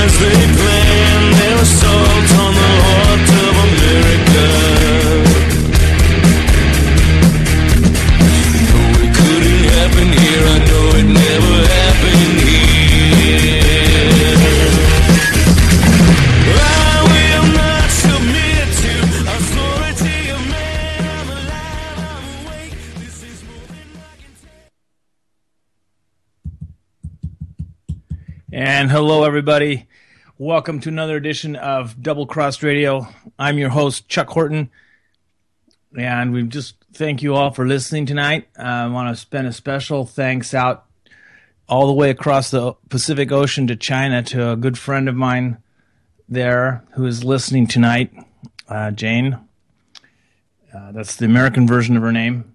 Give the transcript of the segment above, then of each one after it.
as they plan their assault on the heart of America. No, it couldn't happen here. I know it never happened here. I will not submit to authority of man. I'm alive, I'm awake. This is more than I can take. And hello, everybody. Welcome to another edition of Double Crossed Radio. I'm your host, Chuck Horton, and we just thank you all for listening tonight. I want to spend a special thanks out all the way across the Pacific Ocean to China to a good friend of mine there who is listening tonight, Jane. That's the American version of her name.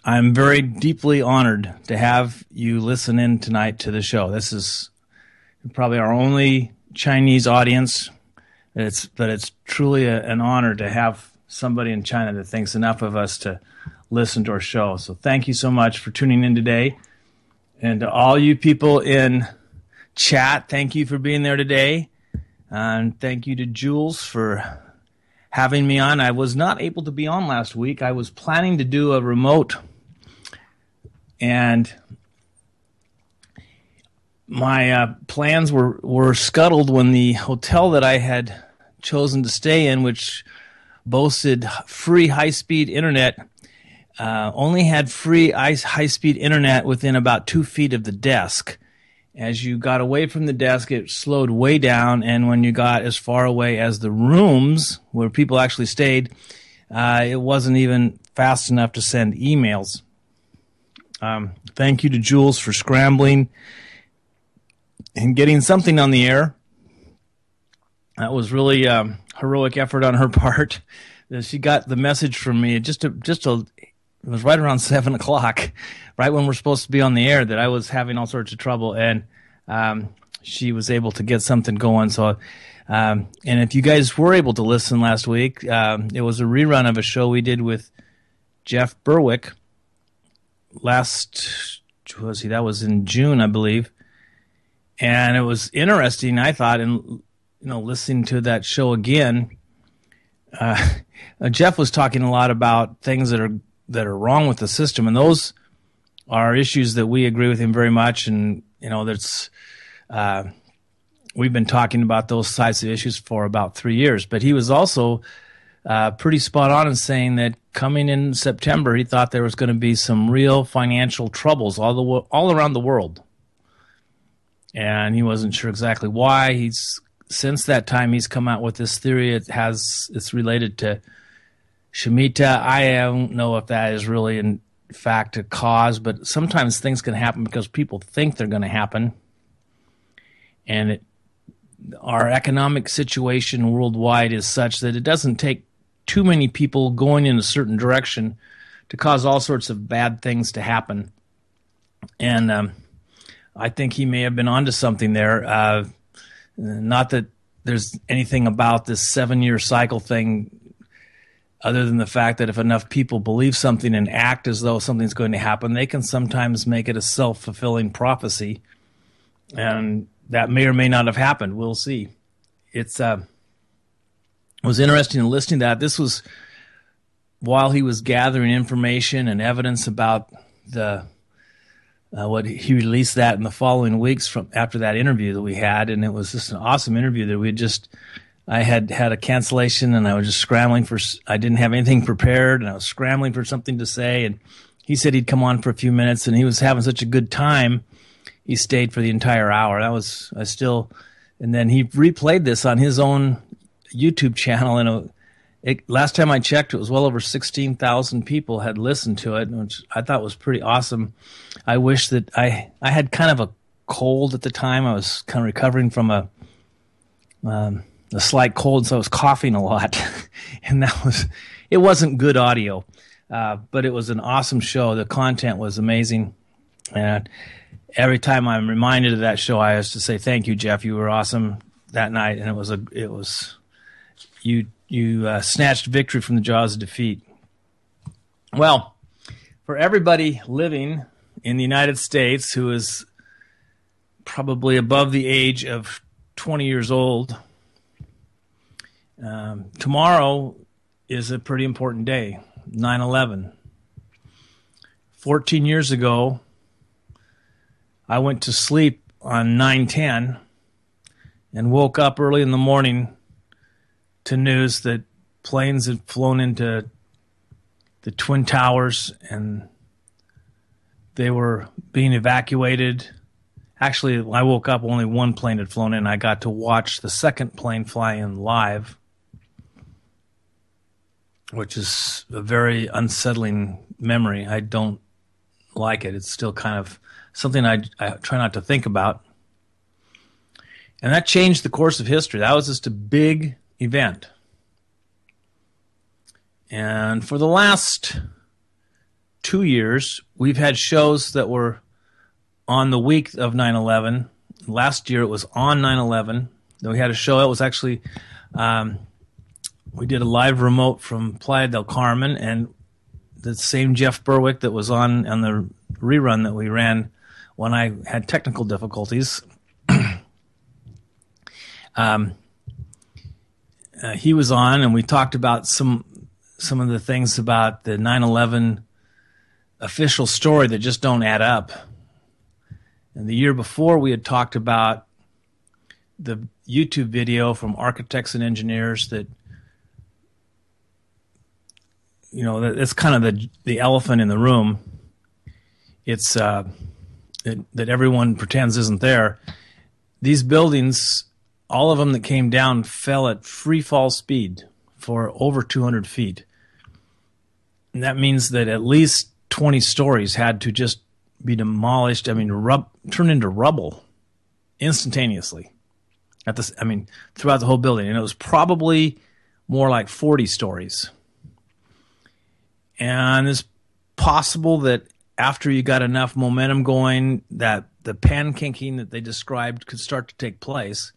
I'm very deeply honored to have you listen in tonight to the show. This is probably our only Chinese audience. But it's truly an honor to have somebody in China that thinks enough of us to listen to our show. So thank you so much for tuning in today. And to all you people in chat, thank you for being there today. And thank you to Jules for having me on. I was not able to be on last week. I was planning to do a remote, and my plans were scuttled when the hotel that I had chosen to stay in, which boasted free high-speed internet, only had free high-speed internet within about 2 feet of the desk. As you got away from the desk, it slowed way down, and when you got as far away as the rooms where people actually stayed, it wasn't even fast enough to send emails. Thank you to Jules for scrambling and getting something on the air. That was really a heroic effort on her part. She got the message from me it was right around 7 o'clock, right when we're supposed to be on the air, that I was having all sorts of trouble, and she was able to get something going. So, and if you guys were able to listen last week, it was a rerun of a show we did with Jeff Berwick that was in June, I believe. And it was interesting, I thought, and listening to that show again. Jeff was talking a lot about things that are wrong with the system, and those are issues that we agree with him very much. And we've been talking about those types of issues for about 3 years. But he was also pretty spot on in saying that coming in September, he thought there was going to be some real financial troubles all around the world, and he wasn't sure exactly why. Since that time, he's come out with this theory. It's related to Shemitah. I don't know if that is really in fact a cause, but sometimes things can happen because people think they're going to happen. And our economic situation worldwide is such that it doesn't take too many people going in a certain direction to cause all sorts of bad things to happen. And I think he may have been onto something there. Not that there's anything about this 7-year cycle thing other than the fact that if enough people believe something and act as though something's going to happen, they can sometimes make it a self-fulfilling prophecy. And that may or may not have happened. We'll see. It was interesting listening to that. This was while he was gathering information and evidence about what he released that in the following weeks after that interview that we had, and it was just an awesome interview that I had a cancellation, and I was just scrambling I didn't have anything prepared, and I was scrambling for something to say, and he said he'd come on for a few minutes, and he was having such a good time, he stayed for the entire hour. And then he replayed this on his own YouTube channel, and last time I checked, it was well over 16,000 people had listened to it, which I thought was pretty awesome. I wish that I had kind of a cold at the time. I was kind of recovering from a slight cold, so I was coughing a lot, and it wasn't good audio, but it was an awesome show. The content was amazing, and every time I'm reminded of that show, I have to say thank you, Jeff. You were awesome that night, and you snatched victory from the jaws of defeat. Well, for everybody living in the United States who is probably above the age of 20 years old. Tomorrow is a pretty important day, 9/11. 14 years ago, I went to sleep on 9/10 and woke up early in the morning to news that planes had flown into the Twin Towers and they were being evacuated. Actually, I woke up, only one plane had flown in. I got to watch the second plane fly in live, which is a very unsettling memory. I don't like it. It's still kind of something I try not to think about. And that changed the course of history. That was just a big event. And for the last 2 years, we've had shows that were on the week of 9/11. Last year it was on 9/11. Then we had a show that was actually, we did a live remote from Playa del Carmen, and the same Jeff Berwick that was on the rerun that we ran when I had technical difficulties. He was on, and we talked about some of the things about the 9/11 official story that just don't add up. And the year before, we had talked about the YouTube video from architects and engineers that, you know, that's kind of the elephant in the room. It's that everyone pretends isn't there. These buildings, all of them that came down, fell at free fall speed for over 200 feet. And that means that at least 20 stories had to just be demolished. I mean, turned into rubble instantaneously. Throughout the whole building. And it was probably more like 40 stories. And it's possible that after you got enough momentum going, that the pancaking that they described could start to take place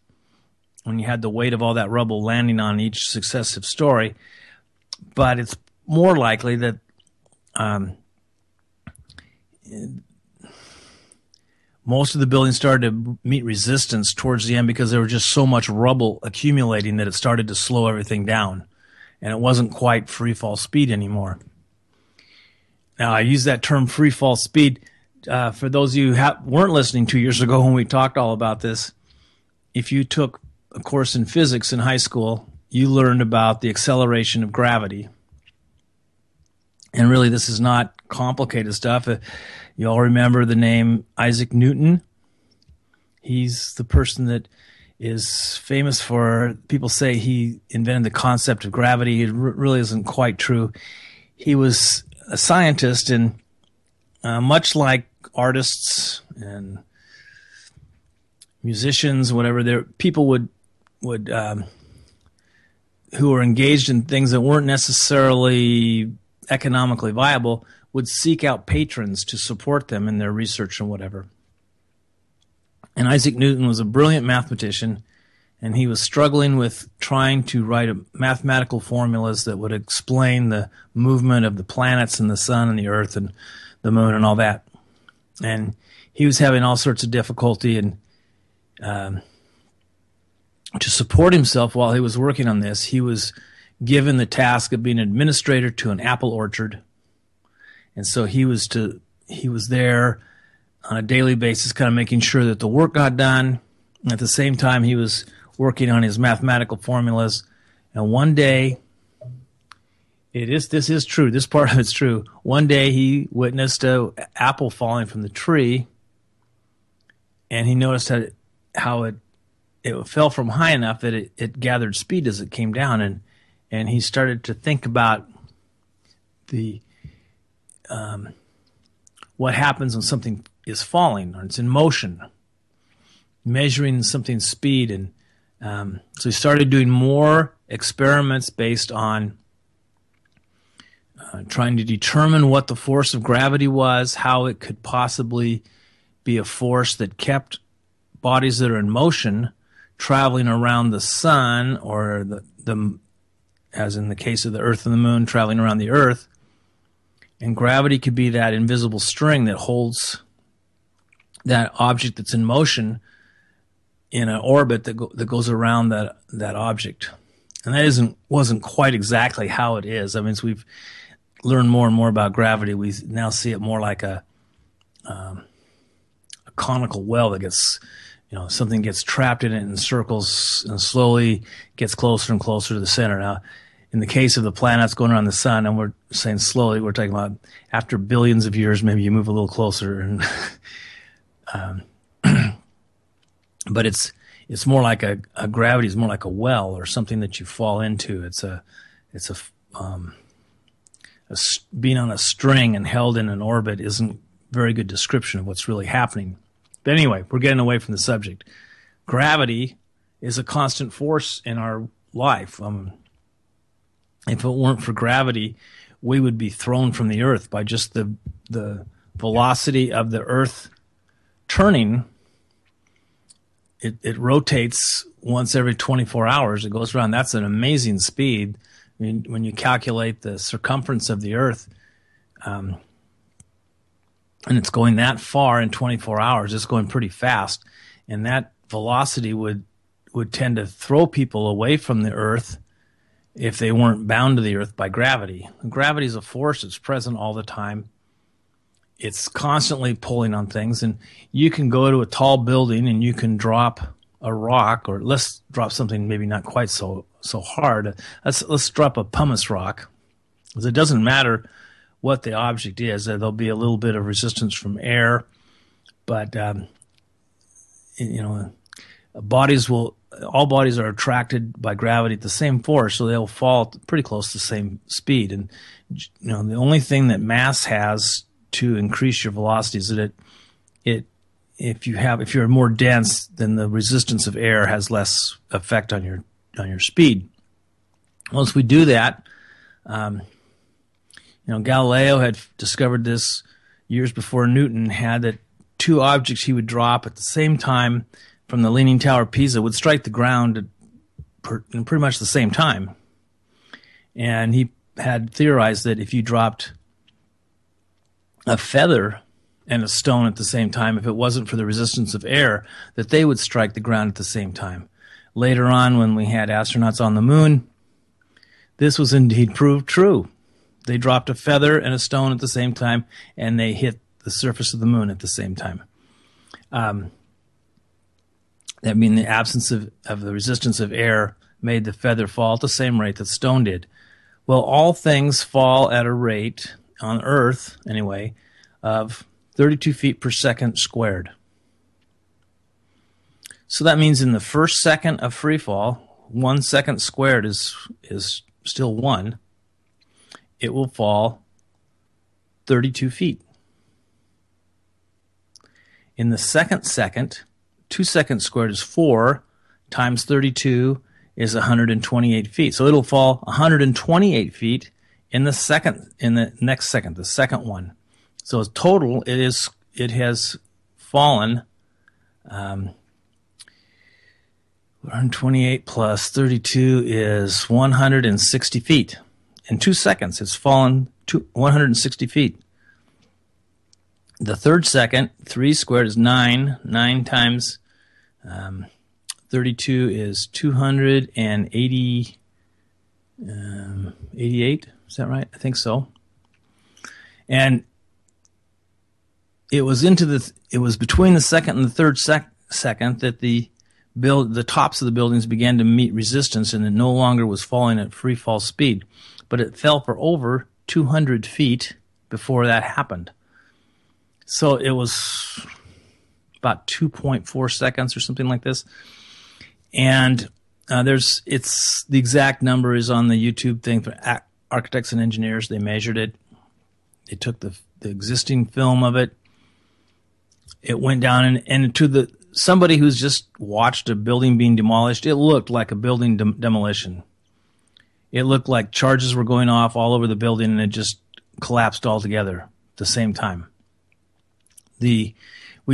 when you had the weight of all that rubble landing on each successive story. But it's more likely that most of the buildings started to meet resistance towards the end because there was just so much rubble accumulating that it started to slow everything down. And it wasn't quite free fall speed anymore. Now, I use that term free fall speed. For those of you who weren't listening 2 years ago when we talked all about this, if you took a course in physics in high school, you learned about the acceleration of gravity. And really, this is not complicated stuff. You all remember the name Isaac Newton. He's the person that is famous for, people say he invented the concept of gravity. It really isn't quite true. He was a scientist, and much like artists and musicians, whatever, people would who were engaged in things that weren't necessarily economically viable would seek out patrons to support them in their research and whatever. And Isaac Newton was a brilliant mathematician, and he was struggling with trying to write mathematical formulas that would explain the movement of the planets and the sun and the earth and the moon and all that. And he was having all sorts of difficulty, and to support himself while he was working on this, he was given the task of being an administrator to an apple orchard. And so he was there on a daily basis, kind of making sure that the work got done. And at the same time, he was working on his mathematical formulas. And one day, this is true. This part of it's true. One day, he witnessed an apple falling from the tree, and he noticed how it fell from high enough that it gathered speed as it came down, and he started to think about what happens when something is falling or it's in motion, measuring something's speed. And so he started doing more experiments based on trying to determine what the force of gravity was, how it could possibly be a force that kept bodies that are in motion traveling around the sun, or the as in the case of the Earth and the Moon, traveling around the Earth. And gravity could be that invisible string that holds that object that's in motion in an orbit that goes around that object. And that wasn't quite exactly how it is. I mean, as we've learned more and more about gravity, we now see it more like a conical well that gets, something gets trapped in it and circles and slowly gets closer and closer to the center. Now, in the case of the planets going around the sun, and we're saying slowly, we're talking about after billions of years, maybe you move a little closer. And but it's more like gravity is more like a well or something that you fall into. Being on a string and held in an orbit isn't a very good description of what's really happening. But anyway, we're getting away from the subject. Gravity is a constant force in our life. If it weren't for gravity, we would be thrown from the earth by just the velocity of the earth turning. It rotates once every 24 hours. It goes around. That's an amazing speed. I mean, when you calculate the circumference of the earth, and it's going that far in 24 hours, it's going pretty fast. And that velocity would tend to throw people away from the earth if they weren't bound to the earth by gravity. Gravity is a force that's present all the time. It's constantly pulling on things, and you can go to a tall building and you can drop a rock, or let's drop something maybe not quite so hard. Let's drop a pumice rock, because it doesn't matter what the object is. There'll be a little bit of resistance from air, but all bodies are attracted by gravity at the same force, so they'll fall pretty close to the same speed. And the only thing that mass has to increase your velocity is that if you're more dense, then the resistance of air has less effect on your speed. Once we do that, Galileo had discovered this years before Newton had, that two objects he would drop at the same time from the Leaning Tower of Pisa would strike the ground in pretty much the same time. And he had theorized that if you dropped a feather and a stone at the same time, if it wasn't for the resistance of air, that they would strike the ground at the same time. Later on, when we had astronauts on the moon, this was indeed proved true. They dropped a feather and a stone at the same time, and they hit the surface of the moon at the same time. That means the absence of the resistance of air made the feather fall at the same rate that stone did. Well, all things fall at a rate, on Earth anyway, of 32 feet per second squared. So that means in the first second of free fall, 1 second squared is still 1. It will fall 32 feet. In the second, 2 seconds squared is 4 times 32 is 128 feet. So it'll fall 128 feet in the next second, the second one. So total, it has fallen 128 plus 32 is 160 feet. In 2 seconds, it's fallen 160 feet. The third second, 3 squared is 9. 9 times 32 is 280, 88. Is that right? I think so. And it was between the second and the third second that the tops of the buildings began to meet resistance, and it no longer was falling at free fall speed. But it fell for over 200 feet before that happened. So it was about 2.4 seconds or something like this. And the exact number is on the YouTube thing for architects and engineers. They measured it. They took the existing film of it. It went down, and to somebody who's just watched a building being demolished, it looked like a building demolition. It looked like charges were going off all over the building, and it just collapsed altogether at the same time. We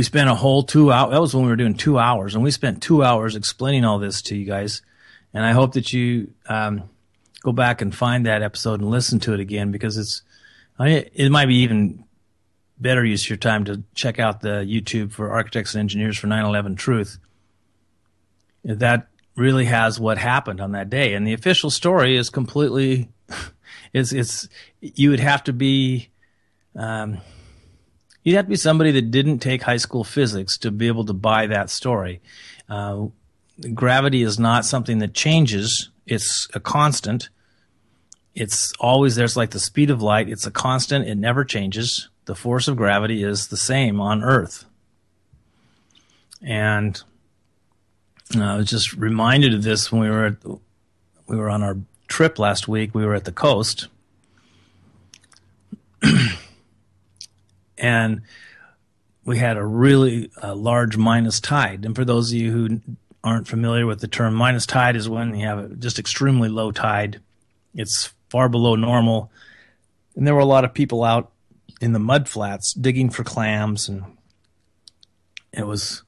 spent a whole 2 hours. That was when we were doing 2 hours, and we spent 2 hours explaining all this to you guys. And I hope that you go back and find that episode and listen to it again, because it might be even better use of your time to check out the YouTube for Architects and Engineers for 9/11 Truth. That really has what happened on that day. And the official story is completely, you would have to be, you'd have to be somebody that didn't take high school physics to be able to buy that story. Gravity is not something that changes. It's a constant. It's always there. It's like the speed of light. It's a constant. It never changes. The force of gravity is the same on Earth. And I was just reminded of this when we were on our trip last week. We were at the coast, and we had a really large minus tide. And for those of you who aren't familiar with the term, minus tide is when you have just extremely low tide. It's far below normal, and there were a lot of people out in the mud flats digging for clams, and it was.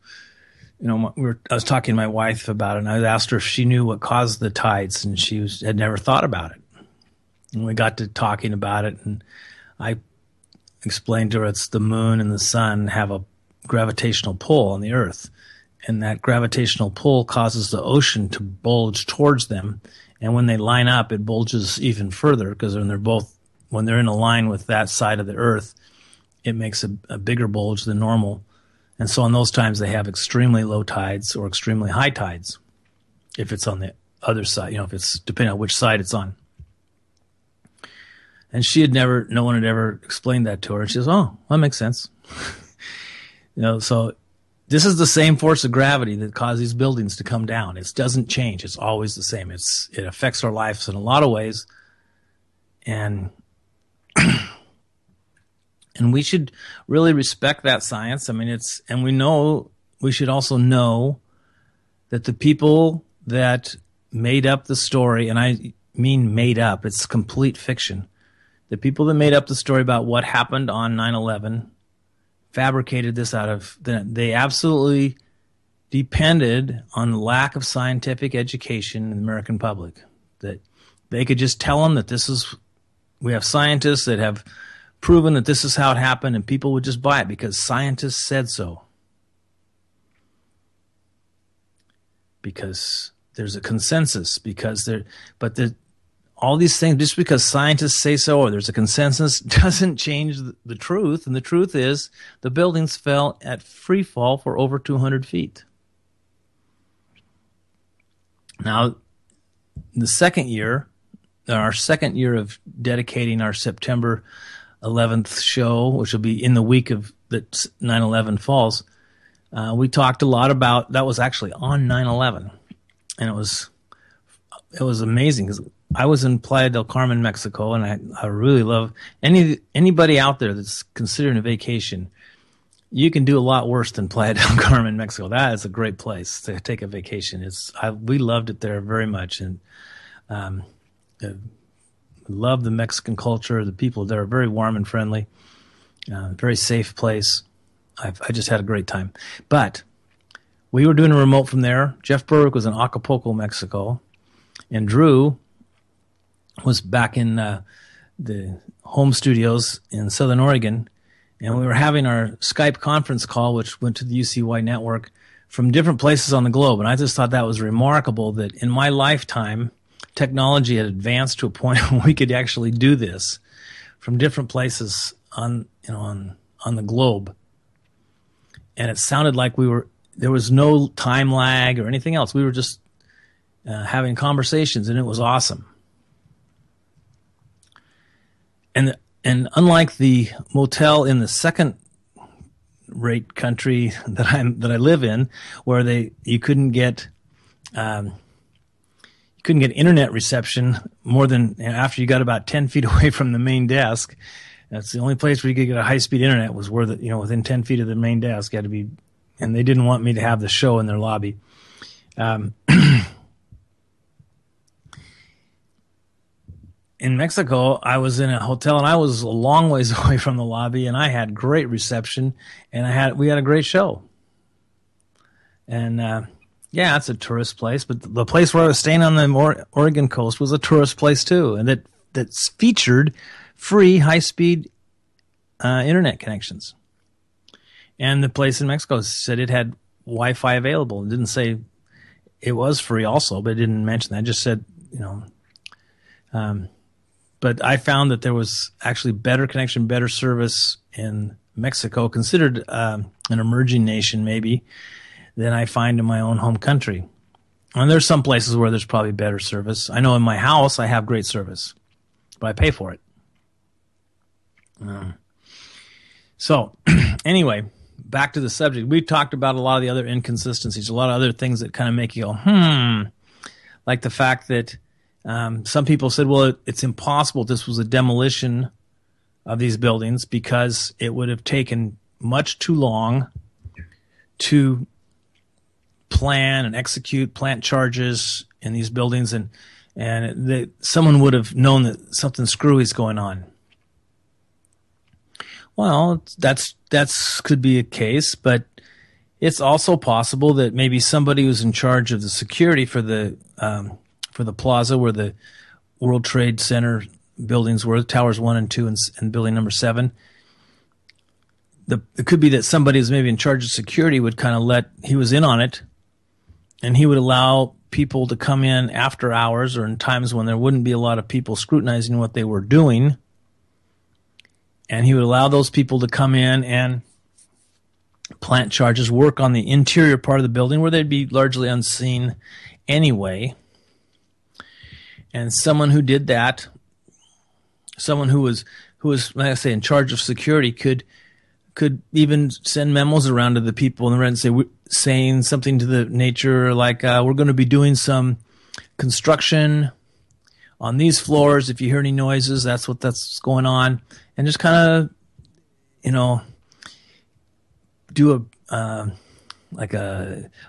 I was talking to my wife about it, and I asked her if she knew what caused the tides, and she had never thought about it. And we got to talking about it, and I explained to her it's the moon and the sun have a gravitational pull on the Earth, and that gravitational pull causes the ocean to bulge towards them, and when they line up, it bulges even further, because when they're in a line with that side of the Earth, it makes a bigger bulge than normal. And so in those times, they have extremely low tides or extremely high tides if it's on the other side, if it's depending on which side it's on. And no one had ever explained that to her. And she says, oh, that makes sense. So this is the same force of gravity that caused these buildings to come down. It doesn't change. It's always the same. It affects our lives in a lot of ways. And And we should really respect that science. I mean, we should also know that the people that made up the story, and I mean made up, it's complete fiction. The people that made up the story about what happened on 9/11 fabricated this they absolutely depended on the lack of scientific education in the American public. That they could just tell them that we have scientists that have proven that this is how it happened, and people would just buy it because scientists said so. Because there's a consensus. All these things, just because scientists say so or there's a consensus, doesn't change the truth. And the truth is, the buildings fell at free fall for over 200 feet. Now, our second year of dedicating our September 11th show, which will be in the week of that 9/11 falls, we talked a lot about, that was actually on 9/11, and it was amazing because I was in Playa del Carmen, Mexico, and I really love anybody out there that's considering a vacation. You can do a lot worse than Playa del Carmen, Mexico. That is a great place to take a vacation. We loved it there very much, and love the Mexican culture. The people there are very warm and friendly. Very safe place. I just had a great time. But we were doing a remote from there. Jeff Berwick was in Acapulco, Mexico, and Drew was back in the home studios in Southern Oregon, and we were having our Skype conference call, which went to the UCY network from different places on the globe. And I just thought that was remarkable that in my lifetime, technology had advanced to a point where we could actually do this from different places on the globe. And it sounded like there was no time lag or anything else. We were just having conversations, and it was awesome. And unlike the motel in the second-rate country that I live in, where you couldn't get internet reception more than after you got about 10 feet away from the main desk. That's the only place where you could get a high-speed internet was where within 10 feet of the main desk had to be, and they didn't want me to have the show in their lobby. In Mexico, I was in a hotel, and I was a long ways away from the lobby, and I had great reception, and we had a great show. And yeah, it's a tourist place, but the place where I was staying on the Oregon coast was a tourist place too, and that featured free high-speed internet connections. And the place in Mexico said it had Wi-Fi available. It didn't say it was free also, but it didn't mention that. It just said, but I found that there was actually better connection, better service in Mexico, considered an emerging nation maybe, than I find in my own home country. And there's some places where there's probably better service. I know in my house I have great service, but I pay for it. So anyway, back to the subject. We talked about a lot of the other inconsistencies, a lot of other things that kind of make you go, like the fact that some people said, well, it's impossible this was a demolition of these buildings because it would have taken much too long to plan and execute plant charges in these buildings, and someone would have known that something screwy is going on. Well, that's could be a case, but it's also possible that maybe somebody was in charge of the security for the plaza where the World Trade Center buildings were, towers 1 and 2 and building number 7. It could be that somebody who's maybe in charge of security would kind of he was in on it, and he would allow people to come in after hours or in times when there wouldn't be a lot of people scrutinizing what they were doing. And he would allow those people to come in and plant charges, work on the interior part of the building where they'd be largely unseen anyway. And someone who did that, someone who was, like I say, in charge of security could even send memos around to the people in the red and saying something to the nature like, we're going to be doing some construction on these floors. If you hear any noises, that's going on. And just kind of, do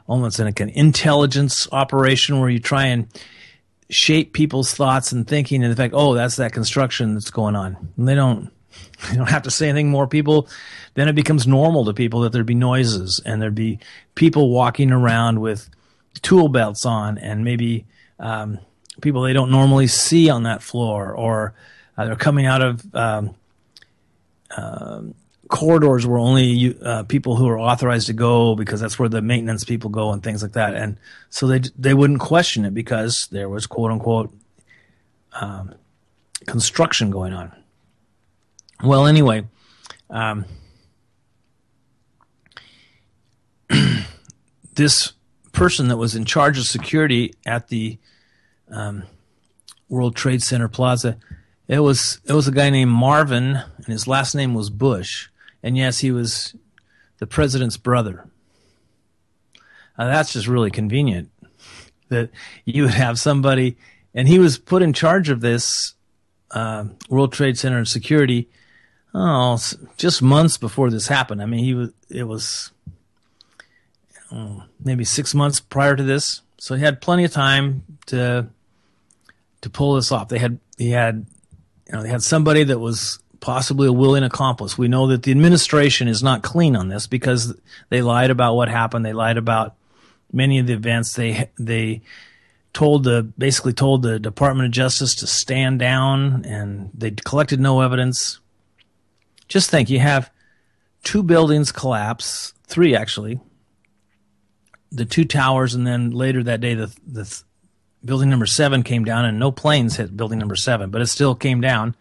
almost like an intelligence operation where you try and shape people's thoughts and thinking, and the fact, that's that construction that's going on. And they don't have to say anything more. People, then it becomes normal to people that there'd be noises and there'd be people walking around with tool belts on, and maybe people they don't normally see on that floor, or they're coming out of corridors where only people who are authorized to go, because that's where the maintenance people go and things like that. And so they wouldn't question it because there was quote unquote construction going on. Well, anyway, this person that was in charge of security at the World Trade Center Plaza, it was a guy named Marvin, and his last name was Bush. And yes, he was the president's brother. That's just really convenient that you would have somebody, and he was put in charge of this World Trade Center and security just months before this happened. I mean, it was maybe 6 months prior to this, so he had plenty of time to pull this off. They had somebody that was possibly a willing accomplice. We know that the administration is not clean on this because they lied about what happened. They lied about many of the events. They basically told the Department of Justice to stand down, and they collected no evidence. Just think, you have 2 buildings collapse, 3 actually, the 2 towers, and then later that day the building number 7 came down, and no planes hit building number 7, but it still came down.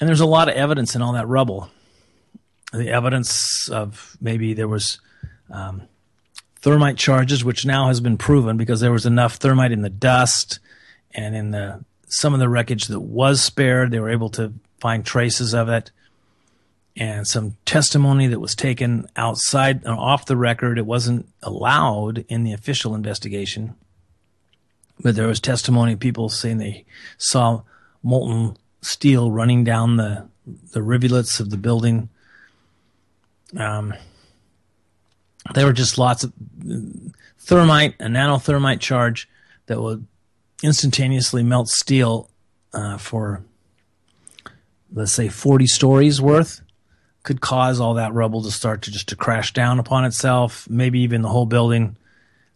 And there's a lot of evidence in all that rubble. The evidence of maybe there was thermite charges, which now has been proven because there was enough thermite in the dust and in some of the wreckage that was spared. They were able to find traces of it. And some testimony that was taken outside or off the record. It wasn't allowed in the official investigation. But there was testimony of people saying they saw molten steel running down the rivulets of the building. There were just lots of thermite, a nanothermite charge that would instantaneously melt steel for, let's say, 40 stories worth. Could cause all that rubble to start to crash down upon itself, maybe even the whole building.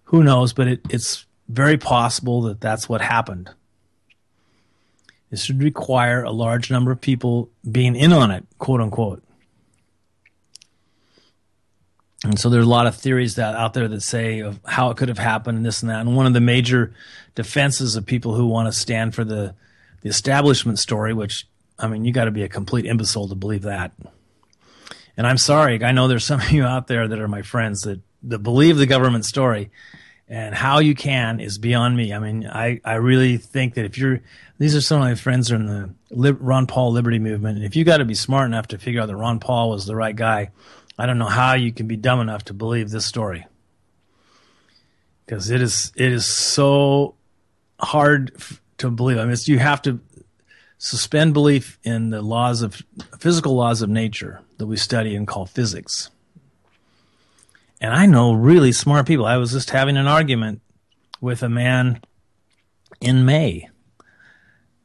Who knows? But it's very possible that that's what happened. This would require a large number of people being in on it, quote unquote. And so there's a lot of theories out there that say of how it could have happened and this and that. And one of the major defenses of people who want to stand for the establishment story, which, I mean, you got to be a complete imbecile to believe that. And I'm sorry, I know there's some of you out there that are my friends that believe the government story, and how you can is beyond me. I mean, I really think that these are some of my friends who are in the Ron Paul Liberty Movement, and if you got to be smart enough to figure out that Ron Paul was the right guy, I don't know how you can be dumb enough to believe this story, because it is so hard to believe. I mean, you have to suspend belief in the physical laws of nature that we study and call physics. And I know really smart people. I was just having an argument with a man in May.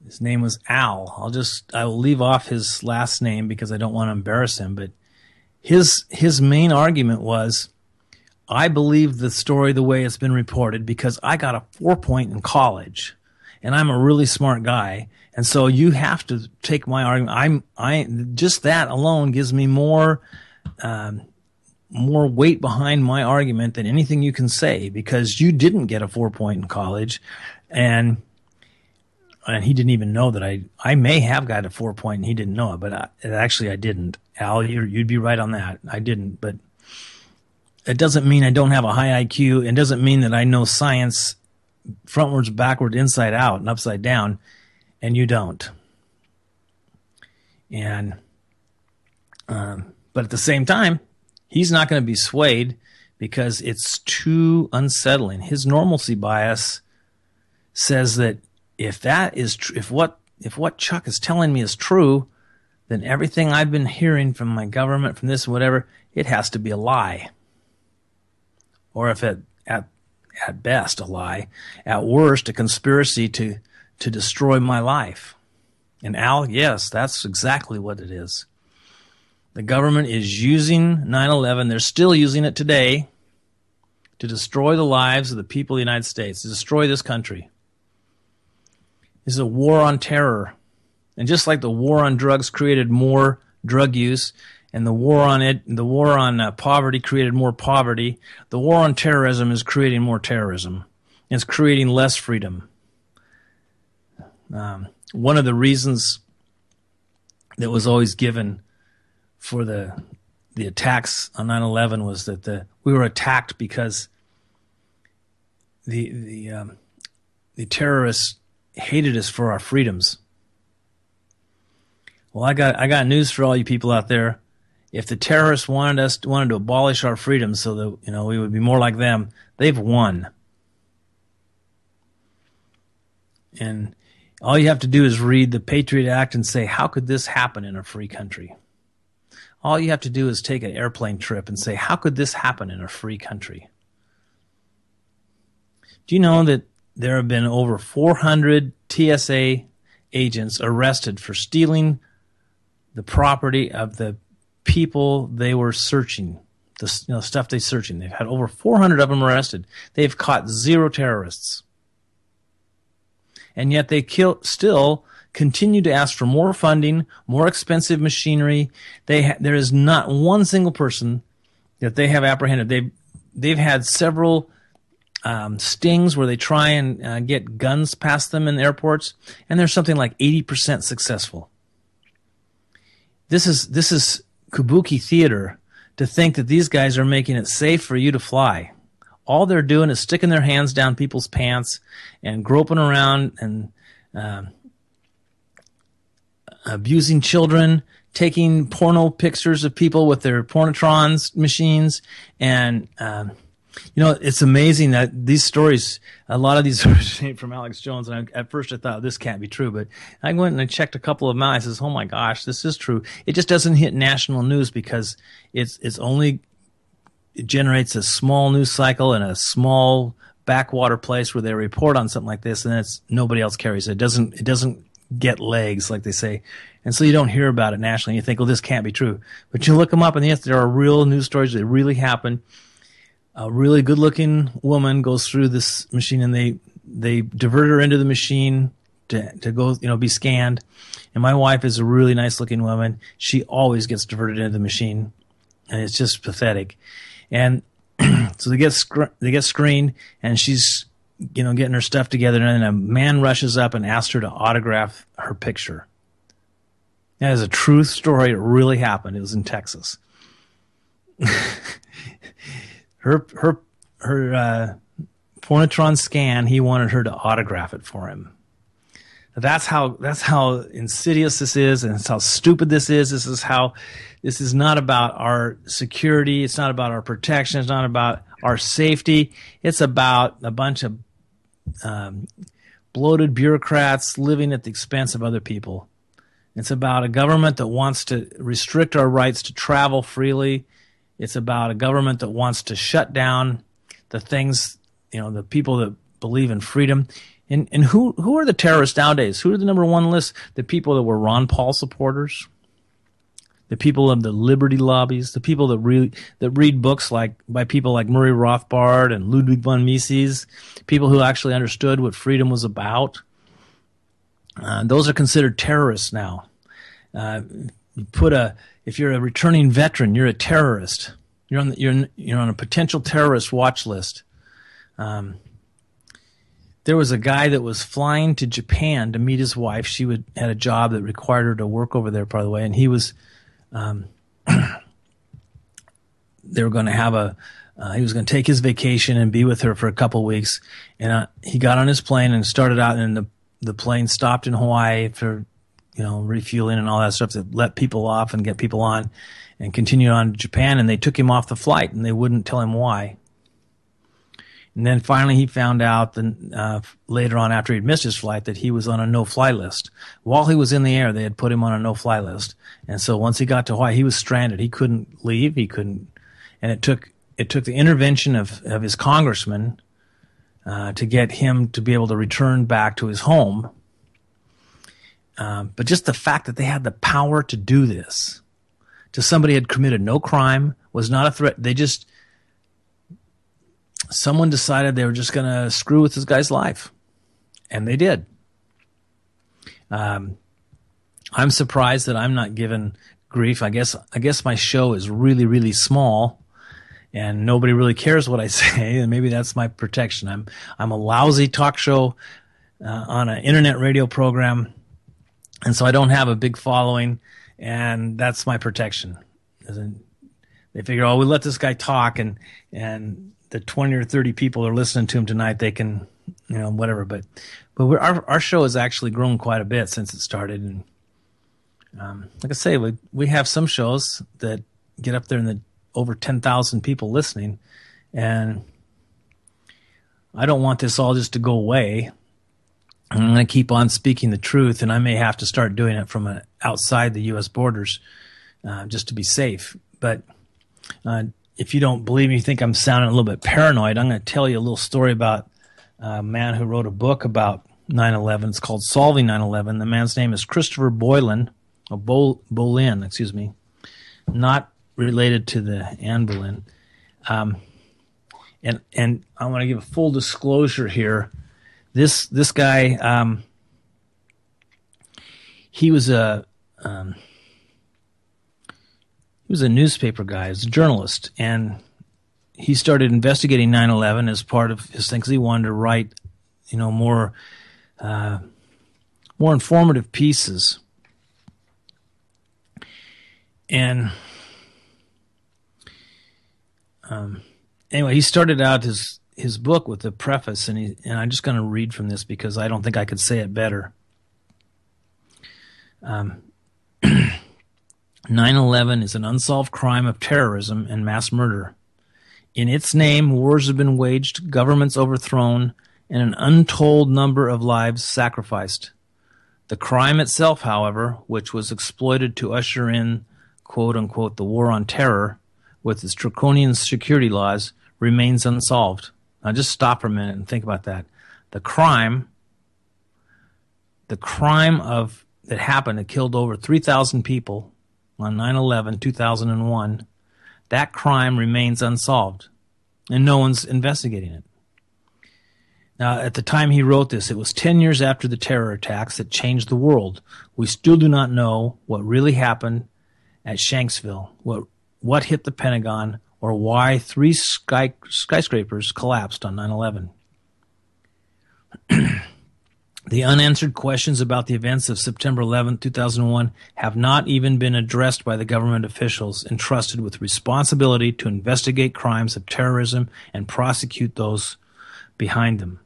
His name was Al. I will leave off his last name because I don't want to embarrass him, but his main argument was, I believe the story the way it's been reported because I got a 4.0 in college and I'm a really smart guy. And so you have to take my argument. Just that alone gives me more weight behind my argument than anything you can say, because you didn't get a 4.0 in college, and he didn't even know that I may have got a 4.0 and he didn't know it, but actually I didn't. Al, you'd be right on that. I didn't, but it doesn't mean I don't have a high IQ. It doesn't mean that I know science frontwards, backwards, inside out, and upside down, and you don't. And but at the same time, he's not going to be swayed because it's too unsettling. His normalcy bias says that if that is if what Chuck is telling me is true, then everything I've been hearing from my government, from this, whatever, it has to be a lie. Or if at best a lie, at worst a conspiracy to destroy my life. And Al, yes, that's exactly what it is. The government is using 9/11, they're still using it today, to destroy the lives of the people of the United States, to destroy this country. This is a war on terror. And just like the war on drugs created more drug use, and the war on poverty created more poverty, the war on terrorism is creating more terrorism. It's creating less freedom. One of the reasons that was always given for the attacks on 9/11 was that we were attacked because the terrorists hated us for our freedoms. Well, I got news for all you people out there. If the terrorists wanted to abolish our freedoms so that we would be more like them, they've won. And all you have to do is read the Patriot Act and say, how could this happen in a free country? All you have to do is take an airplane trip and say, how could this happen in a free country? Do you know that there have been over 400 TSA agents arrested for stealing the property of the people they were searching, the stuff they're searching? They've had over 400 of them arrested. They've caught 0 terrorists. And yet they still continue to ask for more funding, more expensive machinery. There is not one single person that they have apprehended. They've had several stings where they try and get guns past them in the airports, and they're something like 80% successful. This is kabuki theater to think that these guys are making it safe for you to fly. All they're doing is sticking their hands down people's pants and groping around and abusing children, taking porno pictures of people with their pornotrons machines. And, it's amazing that these stories, a lot of these stories came from Alex Jones. And at first I thought, this can't be true. But I went and I checked a couple of them out. I says, oh my gosh, this is true. It just doesn't hit national news because it generates a small news cycle in a small backwater place where they report on something like this, and nobody else carries it. It doesn't get legs, like they say, and so you don't hear about it nationally. You think, well, this can't be true, but you look them up, and yes, there are real news stories that really happen. A really good-looking woman goes through this machine, and they divert her into the machine, to go, be scanned. And my wife is a really nice looking woman. She always gets diverted into the machine, and it's just pathetic. And so they get screened, and she's, getting her stuff together, and then a man rushes up and asks her to autograph her picture. That is a true story. It really happened. It was in Texas. her Pornitron scan, he wanted her to autograph it for him. That's how insidious this is, and that's how stupid this is. This is not about our security. It's not about our protection. It's not about our safety. It's about a bunch of bloated bureaucrats living at the expense of other people. It's about a government that wants to restrict our rights to travel freely. It's about a government that wants to shut down the things, the people that believe in freedom. And who are the terrorists nowadays? Who are the number one list? The people that were Ron Paul supporters, the people of the liberty lobbies, the people that read books by people like Murray Rothbard and Ludwig von Mises, people who actually understood what freedom was about. Those are considered terrorists now. If you're a returning veteran, you're a terrorist. You're on a potential terrorist watch list. There was a guy that was flying to Japan to meet his wife. She had a job that required her to work over there, by the way, and he was. They were going to have he was going to take his vacation and be with her for a couple of weeks. And he got on his plane and started out, and the plane stopped in Hawaii for, refueling and all that stuff to let people off and get people on, and continued on to Japan. And they took him off the flight, and they wouldn't tell him why. And then finally he found out later on, after he'd missed his flight, that he was on a no-fly list. While he was in the air, they had put him on a no-fly list. And so once he got to Hawaii, he was stranded. He couldn't leave. And it took the intervention of his congressman to get him to be able to return back to his home. But just the fact that they had the power to do this to somebody who had committed no crime, was not a threat. Someone decided they were just going to screw with this guy's life, and they did. I'm surprised that I'm not given grief. I guess my show is really, really small, and nobody really cares what I say, and maybe that's my protection. I'm a lousy talk show on an internet radio program, and so I don't have a big following, and that's my protection. They figure, we'll let this guy talk, and the 20 or 30 people that are listening to him tonight, they can, whatever. But our show has actually grown quite a bit since it started. And like I say, we have some shows that get up there in over 10,000 people listening. And I don't want this all just to go away. I'm going to keep on speaking the truth, and I may have to start doing it from outside the U.S. borders just to be safe. But if you don't believe me, you think I'm sounding a little bit paranoid, I'm going to tell you a little story about a man who wrote a book about 9/11. It's called Solving 9/11. The man's name is Christopher Boylan, Bolin, excuse me, not related to the Anne Boleyn. And I want to give a full disclosure here. This guy, he was a newspaper guy, he was a journalist, and he started investigating 9/11 as part of his things. He wanted to write, more informative pieces. And anyway, he started out his book with a preface, and I'm just going to read from this because I don't think I could say it better. 9/11 is an unsolved crime of terrorism and mass murder. In its name, wars have been waged, governments overthrown, and an untold number of lives sacrificed. The crime itself, however, which was exploited to usher in, quote-unquote, the war on terror, with its draconian security laws, remains unsolved. Now just stop for a minute and think about that. The crime that happened, that killed over 3,000 people on 9/11, 2001, that crime remains unsolved, and no one's investigating it. Now, at the time he wrote this, it was 10 years after the terror attacks that changed the world. We still do not know what really happened at Shanksville, what hit the Pentagon, or why 3 skyscrapers collapsed on 9/11. The unanswered questions about the events of September 11, 2001 have not even been addressed by the government officials entrusted with responsibility to investigate crimes of terrorism and prosecute those behind them.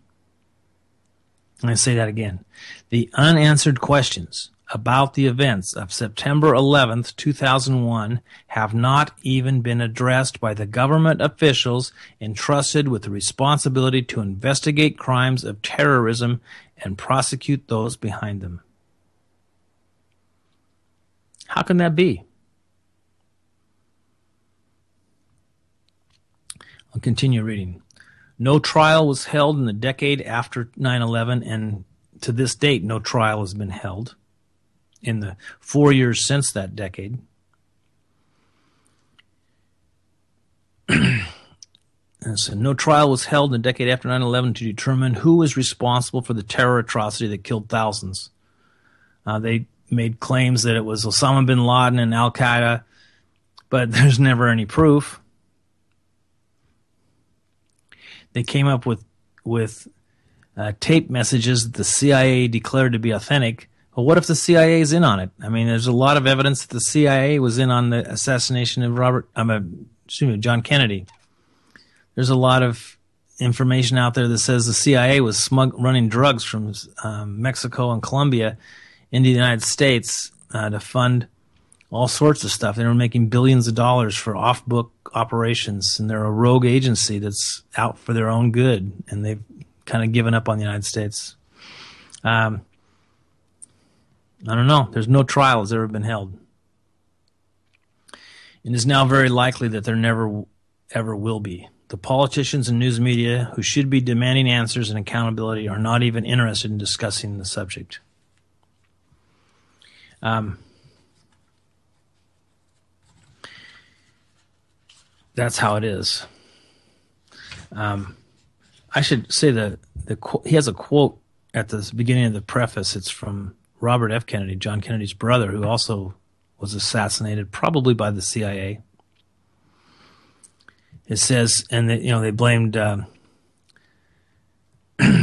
I'm going to say that again. The unanswered questions about the events of September 11th, 2001 have not even been addressed by the government officials entrusted with the responsibility to investigate crimes of terrorism and prosecute those behind them. How can that be? I'll continue reading. No trial was held in the decade after 9/11, and to this date, no trial has been held in the 4 years since that decade. And so no trial was held in the decade after 9/11 to determine who was responsible for the terror atrocity that killed thousands. They made claims that it was Osama bin Laden and Al-Qaeda, but there's never any proof. They came up with tape messages that the CIA declared to be authentic. Well, what if the CIA is in on it? I mean, there's a lot of evidence that the CIA was in on the assassination of John Kennedy. There's a lot of information out there that says the CIA was running drugs from Mexico and Colombia into the United States to fund all sorts of stuff. They were making billions of dollars for off-book operations, and they're a rogue agency that's out for their own good, and they've kind of given up on the United States. I don't know. There's no trial has ever been held. It is now very likely that there never, ever will be. The politicians and news media who should be demanding answers and accountability are not even interested in discussing the subject. That's how it is. I should say he has a quote at the beginning of the preface. It's from Robert F. Kennedy, John Kennedy's brother, who also was assassinated, probably by the CIA. It says, and they blamed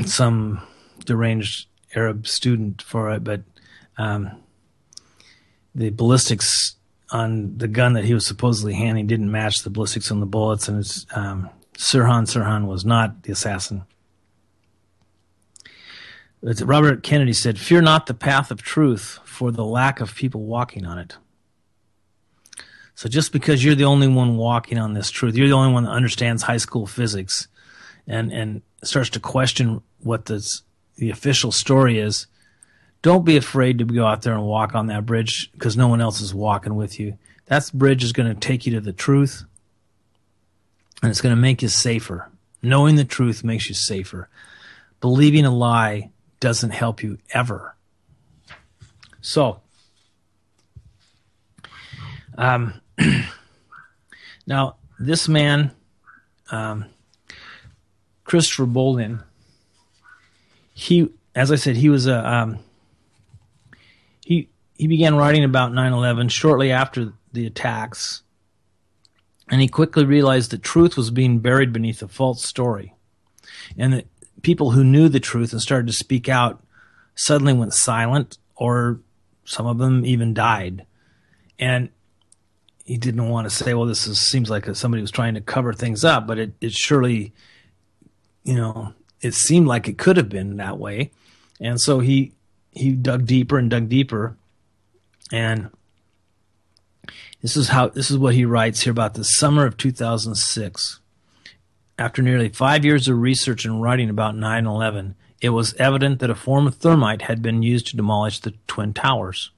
some deranged Arab student for it, but the ballistics on the gun that he was supposedly handling didn't match the ballistics on the bullets, and Sirhan was not the assassin. Robert Kennedy said, "Fear not the path of truth for the lack of people walking on it." So just because you're the only one walking on this truth, you're the only one that understands high school physics and starts to question what the official story is, don't be afraid to go out there and walk on that bridge because no one else is walking with you. That bridge is going to take you to the truth, and it's going to make you safer. Knowing the truth makes you safer. Believing a lie doesn't help you ever. So, now this man, Christopher Bolden, as I said, he was he began writing about 9/11 shortly after the attacks, and he quickly realized that truth was being buried beneath a false story, and that people who knew the truth and started to speak out suddenly went silent, or some of them even died. And he didn't want to say, well, seems like somebody was trying to cover things up, but it surely, it seemed like it could have been that way. And so he dug deeper and dug deeper. And this is what he writes here about the summer of 2006. After nearly 5 years of research and writing about 9/11, it was evident that a form of thermite had been used to demolish the Twin Towers.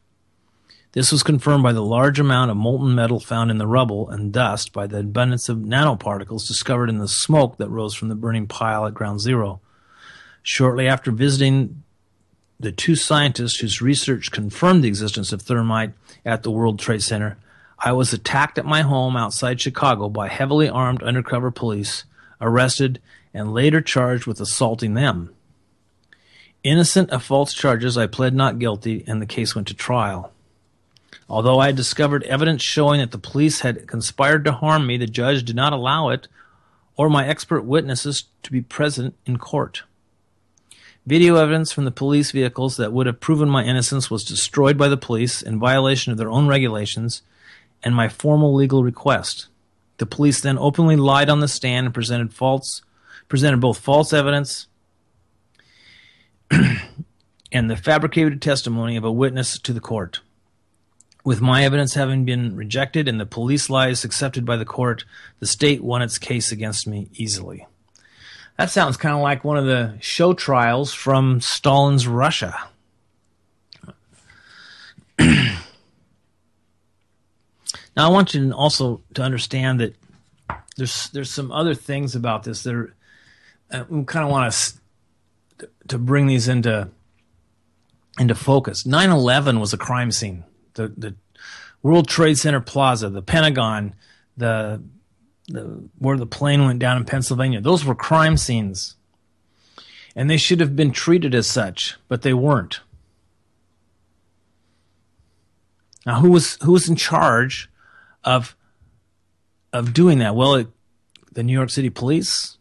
This was confirmed by the large amount of molten metal found in the rubble and dust, by the abundance of nanoparticles discovered in the smoke that rose from the burning pile at Ground Zero. Shortly after visiting the two scientists whose research confirmed the existence of thermite at the World Trade Center, I was attacked at my home outside Chicago by heavily armed undercover police, arrested, and later charged with assaulting them. Innocent of false charges, I pled not guilty, and the case went to trial. Although I had discovered evidence showing that the police had conspired to harm me, the judge did not allow it or my expert witnesses to be present in court. Video evidence from the police vehicles that would have proven my innocence was destroyed by the police in violation of their own regulations and my formal legal request. The police then openly lied on the stand and presented both false evidence and the fabricated testimony of a witness to the court. With my evidence having been rejected and the police lies accepted by the court, the state won its case against me easily. That sounds kind of like one of the show trials from Stalin's Russia. Now, I want you also to understand that there's some other things about this that are, we kind of want to bring these into focus. 9/11 was a crime scene. The World Trade Center Plaza, the Pentagon, where the plane went down in Pennsylvania, those were crime scenes. And they should have been treated as such, but they weren't. Now, who was in charge of doing that? Well, the New York City Police,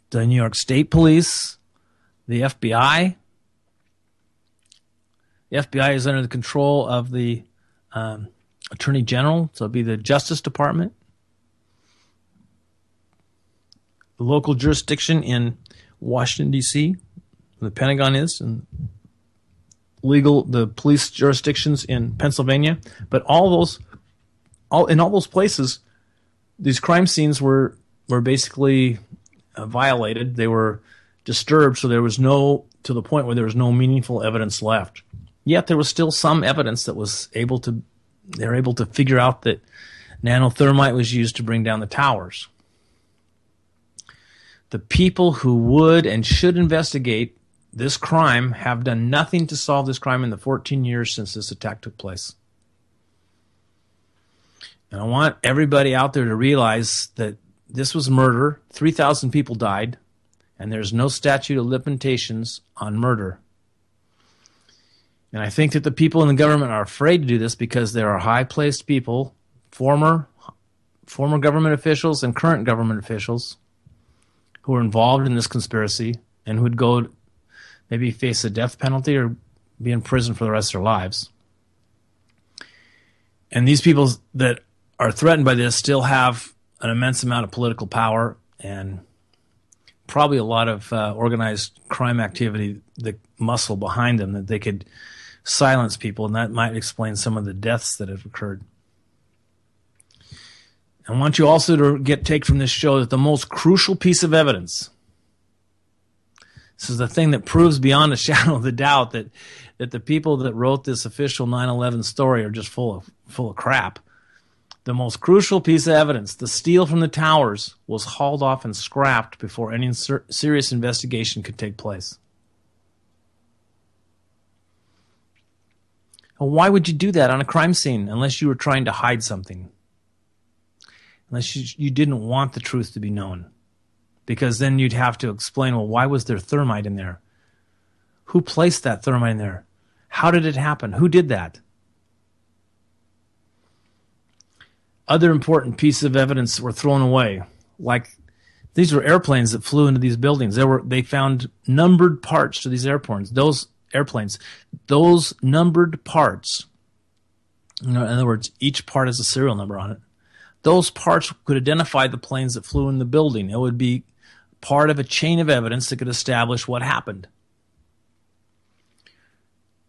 the New York State Police, the FBI. The FBI is under the control of the Attorney General, so it'd be the Justice Department. The local jurisdiction in Washington, D.C., the Pentagon is, and the police jurisdictions in Pennsylvania. But in all those places, these crime scenes were basically violated. They were disturbed, so there was to the point where there was no meaningful evidence left. Yet there was still some evidence that they were able to figure out that nanothermite was used to bring down the towers. The people who would and should investigate this crime have done nothing to solve this crime in the 14 years since this attack took place. And I want everybody out there to realize that this was murder. 3,000 people died, and there's no statute of limitations on murder. And I think that the people in the government are afraid to do this because there are high-placed people, former government officials and current government officials, who are involved in this conspiracy and who would go maybe face a death penalty or be in prison for the rest of their lives. And these people that are threatened by this still have an immense amount of political power and probably a lot of organized crime activity, the muscle behind them that they could silence people, and that might explain some of the deaths that have occurred. I want you also to take from this show that the most crucial piece of evidence, this is the thing that proves beyond a shadow of the doubt that the people that wrote this official 9/11 story are just full of crap. The most crucial piece of evidence, the steel from the towers, was hauled off and scrapped before any serious investigation could take place. Well, why would you do that on a crime scene unless you were trying to hide something? Unless you didn't want the truth to be known. Because then you'd have to explain, well, why was there thermite in there? Who placed that thermite in there? How did it happen? Who did that? Other important pieces of evidence were thrown away. Like, these were airplanes that flew into these buildings. They found numbered parts to these airplanes. Those numbered parts, in other words, each part has a serial number on it. Those parts could identify the planes that flew in the building. It would be part of a chain of evidence that could establish what happened.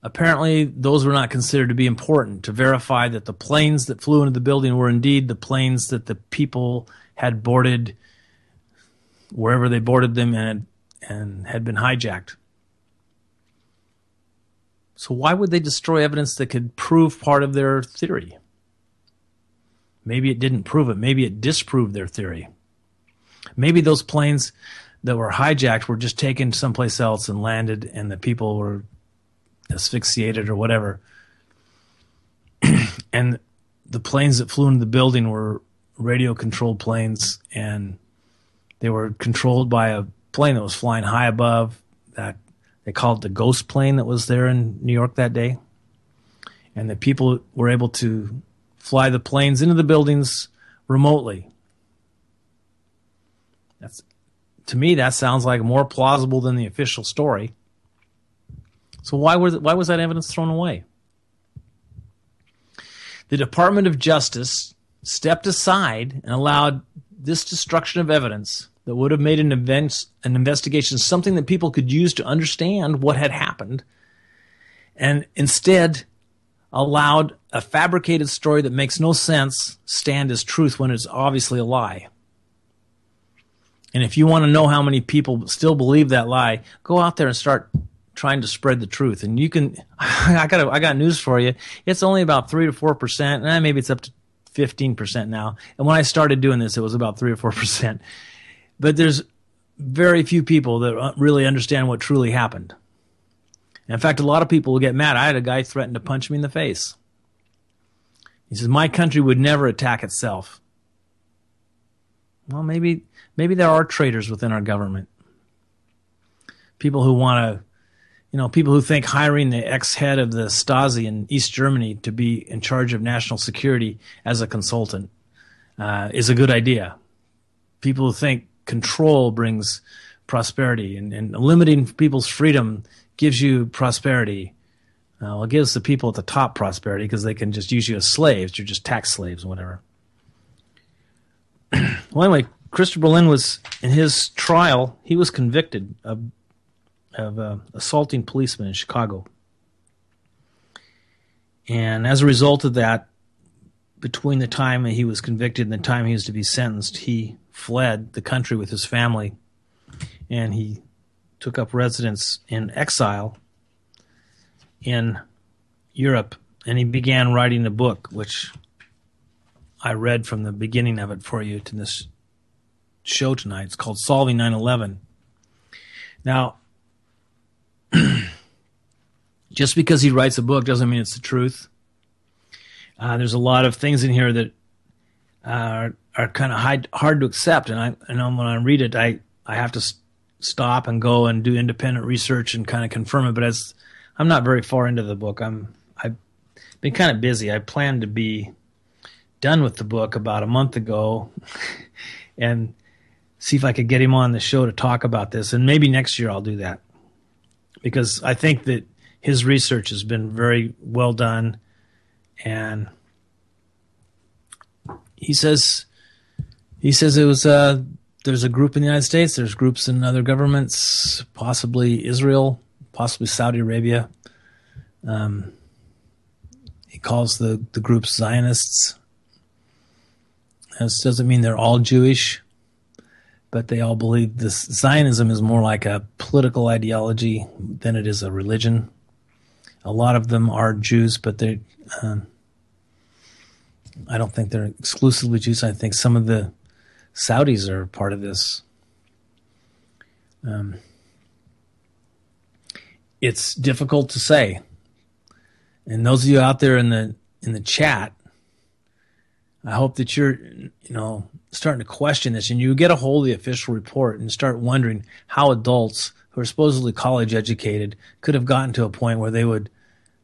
Apparently, those were not considered to be important to verify that the planes that flew into the building were indeed the planes that the people had boarded wherever they boarded them and had been hijacked. So why would they destroy evidence that could prove part of their theory? Maybe it didn't prove it. Maybe it disproved their theory. Maybe those planes that were hijacked were just taken someplace else and landed, and the people were asphyxiated or whatever. And the planes that flew into the building were radio-controlled planes, and They were controlled by a plane that was flying high above. That they called it the ghost plane that was there in New York that day. And the people were able to fly the planes into the buildings remotely. To me, that sounds like more plausible than the official story. So why was that evidence thrown away? The Department of Justice stepped aside and allowed this destruction of evidence that would have made an investigation something that people could use to understand what had happened, and instead allowed a fabricated story that makes no sense stand as truth when it's obviously a lie. And if you want to know how many people still believe that lie, go out there and start trying to spread the truth. And you can, I got news for you. It's only about 3 to 4%. Maybe it's up to 15% now. And when I started doing this, it was about 3 or 4%. But there's very few people that really understand what truly happened. In fact, a lot of people will get mad. I had a guy threaten to punch me in the face. He says, my country would never attack itself. Well, maybe there are traitors within our government. People who want to, people who think hiring the ex-head of the Stasi in East Germany to be in charge of national security as a consultant is a good idea. People who think control brings prosperity and limiting people's freedom gives you prosperity. It gives the people at the top prosperity because they can just use you as slaves. You're just tax slaves or whatever. Well, anyway, Christopher Berlin was, in his trial, he was convicted of assaulting policemen in Chicago. And as a result of that, between the time he was convicted and the time he was to be sentenced, he fled the country with his family, and he took up residence in exile in Europe, and he began writing a book, which I read from the beginning of it for you to this show tonight. It's called Solving 9/11. Now, just because he writes a book doesn't mean it's the truth. There's a lot of things in here that are kind of hard to accept, and I know when I read it, I have to stop and go and do independent research and kind of confirm it. But I'm not very far into the book. I've been kind of busy. I planned to be done with the book about a month ago, and see if I could get him on the show to talk about this. And maybe next year I'll do that, because I think that his research has been very well done. And he says it was there's a group in the United States, there's groups in other governments, possibly Israel, possibly Saudi Arabia. He calls the groups Zionists. This doesn't mean they're all Jewish, but they all believe this. Zionism is more like a political ideology than it is a religion. A lot of them are Jews, but they I don't think they're exclusively Jews. I think some of the Saudis are part of this. It's difficult to say. And those of you out there in the chat, I hope that you're, starting to question this, and you get a hold of the official report and start wondering how adults who are supposedly college educated could have gotten to a point where they would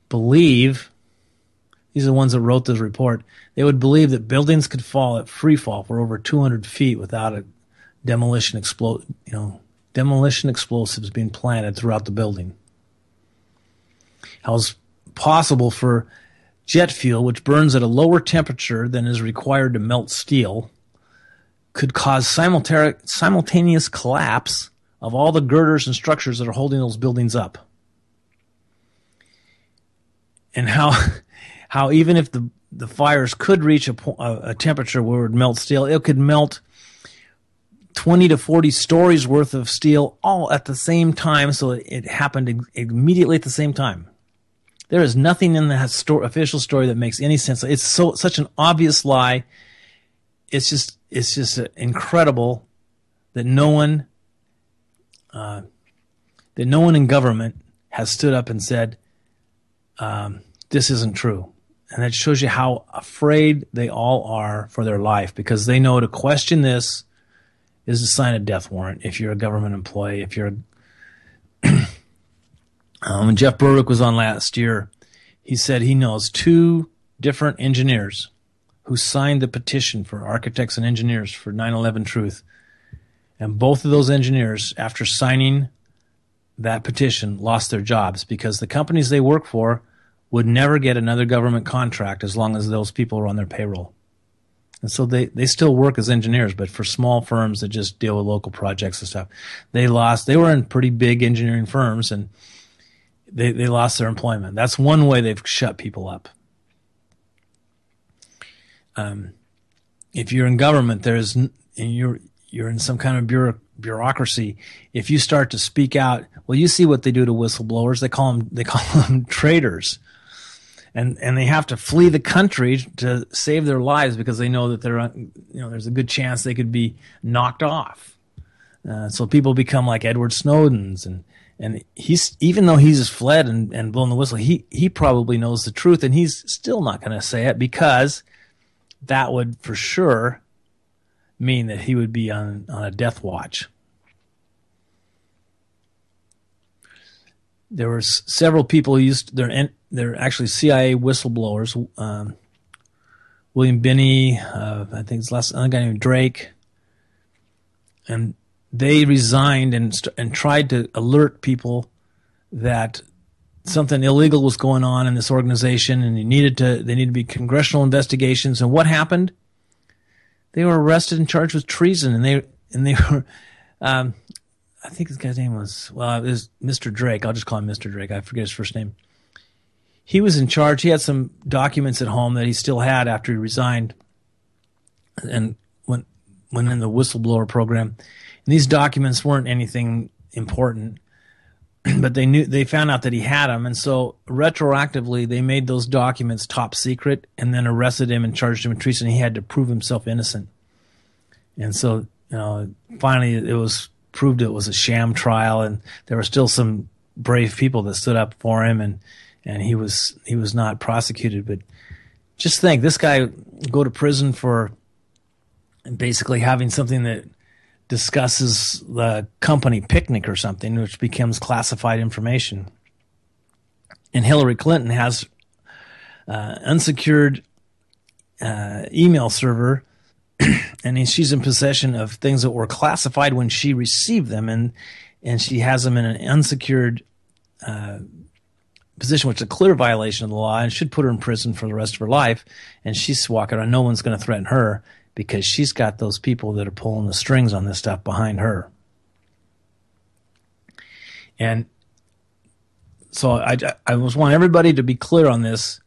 believe, these are the ones that wrote this report, they would believe that buildings could fall at free fall for over 200 feet without a demolition explosives being planted throughout the building. How it's possible for jet fuel, which burns at a lower temperature than is required to melt steel, could cause simultaneous collapse of all the girders and structures that are holding those buildings up. And how even if the fires could reach a temperature where it would melt steel, it could melt 20 to 40 stories worth of steel all at the same time, so it happened immediately at the same time. There is nothing in the official story that makes any sense. It's such an obvious lie. It's just incredible that no one in government has stood up and said, this isn't true. And that shows you how afraid they all are for their life, because they know to question this is to sign a death warrant if you're a government employee. If you're when Jeff Berwick was on last year, he said he knows 2 different engineers who signed the petition for architects and engineers for 9/11 Truth. And both of those engineers, after signing that petition, lost their jobs because the companies they work for would never get another government contract as long as those people were on their payroll. And so they still work as engineers, but for small firms that just deal with local projects and stuff, they were in pretty big engineering firms, and they lost their employment. That's one way they've shut people up. If you're in government, and you're in some kind of bureaucracy, if you start to speak out, well, you see what they do to whistleblowers. They call them traitors. And they have to flee the country to save their lives because they know that there's a good chance they could be knocked off. So people become like Edward Snowden's, and he's, even though he's fled and blown the whistle, he probably knows the truth, and he's still not going to say it because that would for sure mean that he would be on a death watch. There were several people who they're actually CIA whistleblowers. William Binney, I think it's another guy named Drake, and they resigned and tried to alert people that something illegal was going on in this organization, and they needed to be congressional investigations. And what happened? They were arrested and charged with treason, and they were. I think this guy's name was, it was Mr. Drake. I'll just call him Mr. Drake. I forget his first name. He was in charge. He had some documents at home that he still had after he resigned and went in the whistleblower program. And these documents weren't anything important, but they found out that he had them. And so retroactively, they made those documents top secret and then arrested him and charged him with treason. He had to prove himself innocent. And so, finally it was proved it was a sham trial, and there were still some brave people that stood up for him, and he was not prosecuted. But just think, this guy go to prison for basically having something that discusses the company picnic or something, which becomes classified information. And Hillary Clinton has unsecured email server, and she's in possession of things that were classified when she received them, and she has them in an unsecured position, which is a clear violation of the law and should put her in prison for the rest of her life. And she's walking around. No one's going to threaten her because she's got those people that are pulling the strings on this stuff behind her. And so I just want everybody to be clear on this.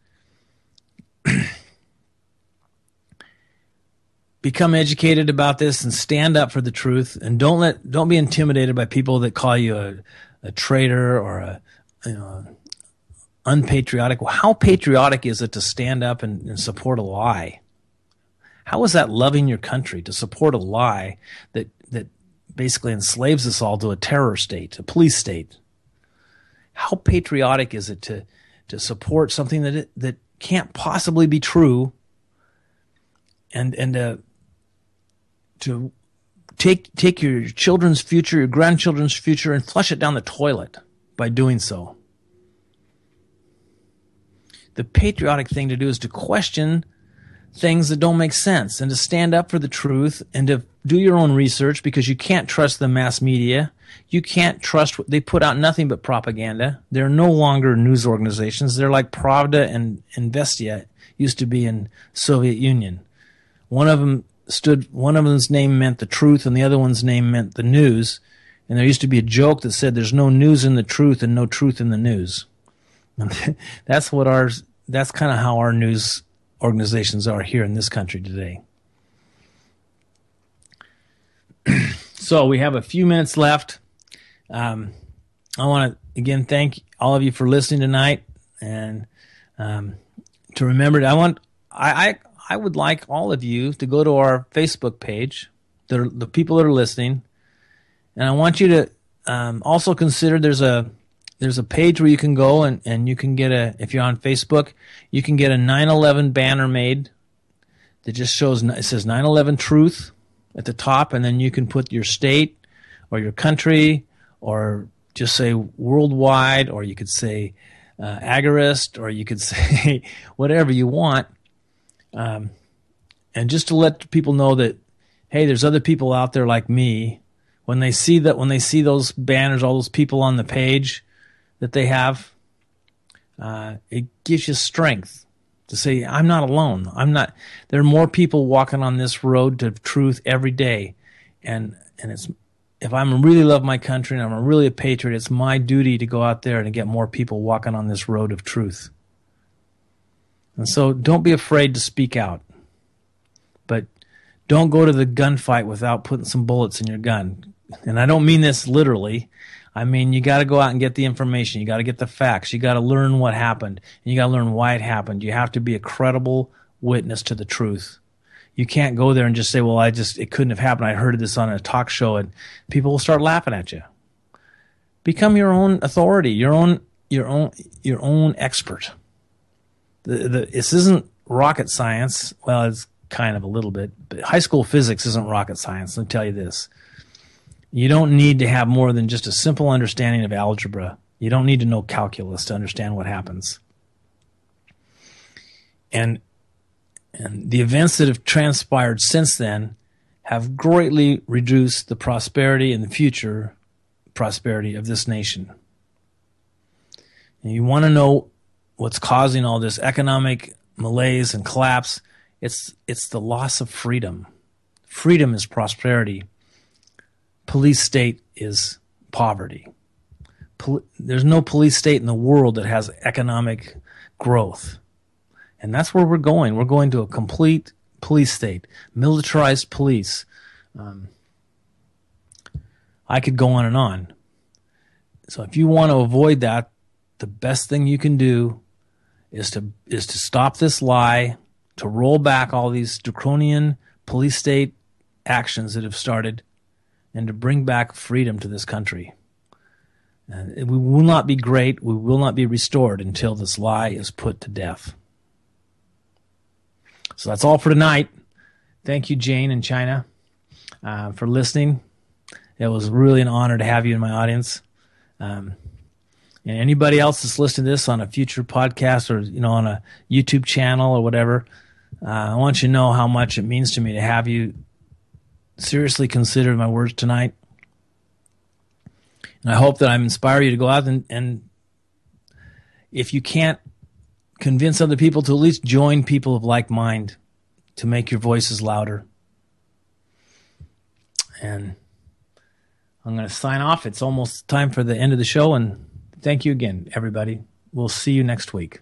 Become educated about this and stand up for the truth, and don't be intimidated by people that call you a traitor or unpatriotic. Well, how patriotic is it to stand up and support a lie? How is that loving your country, to support a lie that basically enslaves us all to a terror state, a police state? How patriotic is it to support something that can't possibly be true, and to take your children's future, your grandchildren's future, and flush it down the toilet by doing so? The patriotic thing to do is to question things that don't make sense, and to stand up for the truth, and to do your own research, because you can't trust the mass media. You can't trust they put out nothing but propaganda. They're no longer news organizations. They're like Pravda and Vestia used to be in Soviet Union. One of them's name meant the truth, and the other one's name meant the news. And there used to be a joke that said there's no news in the truth and no truth in the news. That's kind of how our news organizations are here in this country today. So we have a few minutes left. I want to again thank all of you for listening tonight, and to remember, I would like all of you to go to our Facebook page, the people that are listening, and I want you to also consider there's a page where you can go and you can get if you're on Facebook, you can get a 9/11 banner made that just shows, it says 9/11 Truth, at the top, and then you can put your state or your country, or just say worldwide, or you could say agorist, or you could say whatever you want. And just to let people know that, hey, there's other people out there like me. When they see those banners, all those people on the page that they have, it gives you strength to say, I'm not alone. There are more people walking on this road to truth every day. And if I'm really love my country and I'm really a patriot, it's my duty to go out there and to get more people walking on this road of truth. And so don't be afraid to speak out. But don't go to the gunfight without putting some bullets in your gun. And I don't mean this literally. I mean, you got to go out and get the information. You got to get the facts. You got to learn what happened. And you got to learn why it happened. You have to be a credible witness to the truth. You can't go there and just say, well, it couldn't have happened. I heard this on a talk show, and people will start laughing at you. Become your own authority, your own expert. This isn't rocket science. Well, it's kind of a little bit, but high school physics isn't rocket science. Let me tell you this. You don't need to have more than just a simple understanding of algebra. You don't need to know calculus to understand what happens. And the events that have transpired since then have greatly reduced the prosperity and the future prosperity of this nation. And you want to know what's causing all this economic malaise and collapse? It's the loss of freedom. Freedom is prosperity. Police state is poverty. There's no police state in the world that has economic growth. And that's where we're going. We're going to a complete police state, militarized police. I could go on and on. So if you want to avoid that, the best thing you can do is to stop this lie, to roll back all these draconian police state actions that have started, and to bring back freedom to this country. We will not be great. We will not be restored until this lie is put to death. So that's all for tonight. Thank you, Jane in China, for listening. It was really an honor to have you in my audience. And anybody else that's listening to this on a future podcast or on a YouTube channel or whatever, I want you to know how much it means to me to have you seriously consider my words tonight. And I hope that I'm inspire you to go out and if you can't convince other people, to at least join people of like mind to make your voices louder. And I'm going to sign off. It's almost time for the end of the show, and thank you again, everybody. We'll see you next week.